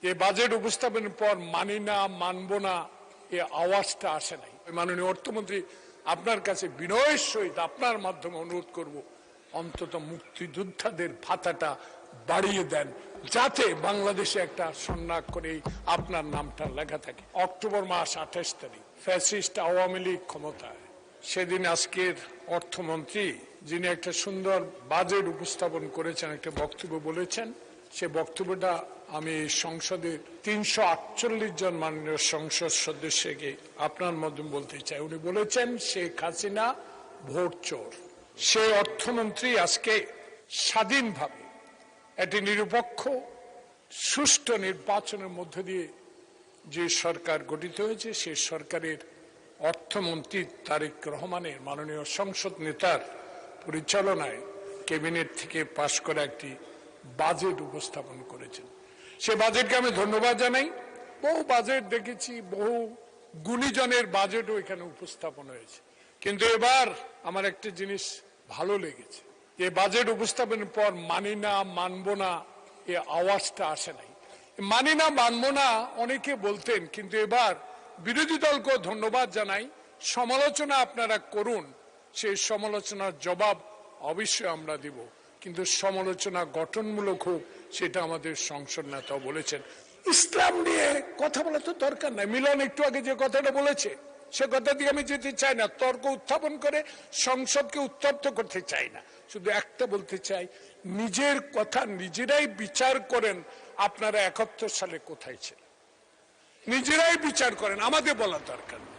এই বাজেট উপস্থাপনের পর মানি না, মানব না, এই আওয়াজটা আসে নাই। মাননীয় অর্থমন্ত্রী, আপনার কাছে বিনয়ের সহিত আপনার মাধ্যমে অনুরোধ করব, অন্তত মুক্তিযোদ্ধাদের ভাতাটা বাড়িয়ে দেন, যাতে বাংলাদেশে একটা স্বর্ণাক্ষরে আপনার নামটা লেখা থাকে। অক্টোবর মাস 28 তারিখ ফ্যাসিস্ট আওয়ামী লীগ ক্ষমতায়, সেদিন আজকের অর্থমন্ত্রী যিনি একটা সুন্দর বাজেট উপস্থাপন করেছেন, একটা বক্তব্য বলেছেন, সে বক্তব্যটা আমি সংসদের 348 জন মাননীয় সংসদ সদস্যকে আপনার মাধ্যমে বলতে চাই। উনি বলেছেন শেখ হাসিনা ভোট চোর। সে অর্থমন্ত্রী আজকে স্বাধীনভাবে একটি নিরপেক্ষ সুষ্ঠু নির্বাচনের মধ্য দিয়ে যে সরকার গঠিত হয়েছে, সে সরকারের অর্থমন্ত্রী তারেক রহমানের মাননীয় সংসদ নেতার পরিচালনায় ক্যাবিনেট থেকে পাশ করা একটি বাজেট উপস্থাপন করেছেন। সে বাজেটকে আমি ধন্যবাদ জানাই। বহু বাজেট দেখেছি, বহু গুণীজনের বাজেটও এখানে উপস্থাপন হয়েছে, কিন্তু এবার আমার একটা জিনিস ভালো লেগেছে। এই বাজেট উপস্থাপনের পর মানি না, মানব না, এই আওয়াজটা আসে নাই। মানি না, মানব না অনেকে বলতেন, কিন্তু এবার বিরোধী দলকেও ধন্যবাদ জানাই। সমালোচনা আপনারা করুন, সেই সমালোচনার জবাব অবশ্যই আমরা দিব, কিন্তু সমালোচনা গঠনমূলক হোক, সেটা আমাদের সংসদ নেতা বলেছেন। ইসলাম নিয়ে কথা বলা তো দরকার নাই। মিলন একটু আগে যে কথাটা বলেছে, সে কথা দিয়ে আমি যেতে চাই না, তর্ক উত্থাপন করে সংসদকে উত্তপ্ত করতে চাই না। শুধু একটা বলতে চাই, নিজের কথা নিজেরাই বিচার করেন। আপনারা 71 সালে কোথায় ছিলেন, নিজেরাই বিচার করেন, আমাদের বলা দরকার নেই।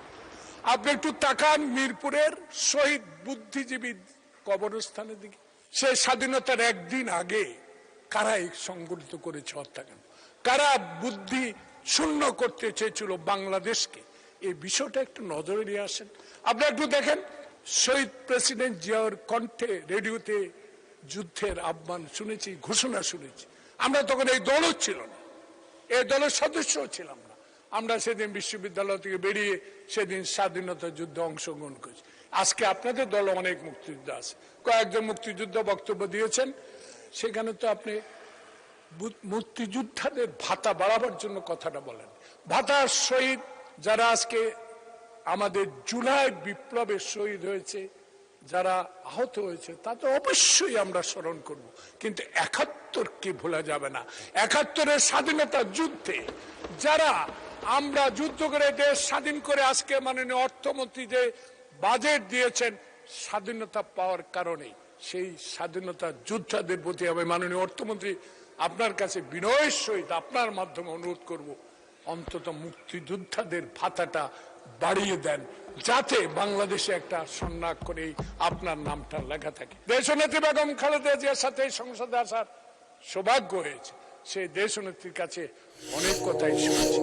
আপনি একটু তাকান মিরপুরের শহীদ বুদ্ধিজীবী কবরস্থানের দিকে। সে স্বাধীনতার একদিন আগে কারা সংগঠিত করেছে হত্যাকাণ্ড, কারা বুদ্ধি শূন্য করতে চেয়েছিল বাংলাদেশকে, এই বিষয়টা একটু নজরে নিয়ে আসেন। আপনারা একটু দেখেন, শহীদ প্রেসিডেন্ট জিয়াউর কণ্ঠে রেডিওতে যুদ্ধের আহ্বান শুনেছি, ঘোষণা শুনেছি। আমরা তখন এই দলও ছিল না, এই দলের সদস্যও ছিলাম না। আমরা সেদিন বিশ্ববিদ্যালয় থেকে বেরিয়ে সেদিন স্বাধীনতা যুদ্ধে অংশগ্রহণ করেছি। আজকে আপনাদের দলে অনেক মুক্তিযোদ্ধা আছে, কয়েকজন মুক্তিযুদ্ধ বক্তব্য দিয়েছেন, সেখানে তো আপনি মুক্তিযোদ্ধাদের ভাতা বাড়াবার জন্য কথাটা বলেন। ভাতার শহীদ যারা আজকে আমাদের জুলাই বিপ্লবের শহীদ হয়েছে, যারা আহত হয়েছে, তা তো অবশ্যই আমরা স্মরণ করব, কিন্তু 71কে ভোলা যাবে না। 71-এর স্বাধীনতা যুদ্ধে যারা আমরা যুদ্ধ করে দেশ স্বাধীন করে আজকে মাননীয় অর্থমন্ত্রী যে বাজেট দিয়েছেন, স্বাধীনতা পাওয়ার কারণে সেই স্বাধীনতা যোদ্ধাদের প্রতি আমি মাননীয় অর্থমন্ত্রী আপনার কাছে বিনয়ের সহিত আপনার মাধ্যমে অনুরোধ করব, অন্তত মুক্তিযোদ্ধাদের ভাতাটা বাড়িয়ে দেন, যাতে বাংলাদেশে একটা স্বর্ণাক্ষরে আপনার নামটা লেখা থাকে। দেশনেত্রী বেগম খালেদা জিয়ার সাথে সংসদে আসার সৌভাগ্য হয়েছে। সেই দেশনেত্রীর কাছে অনেক কথাই শুনেছি।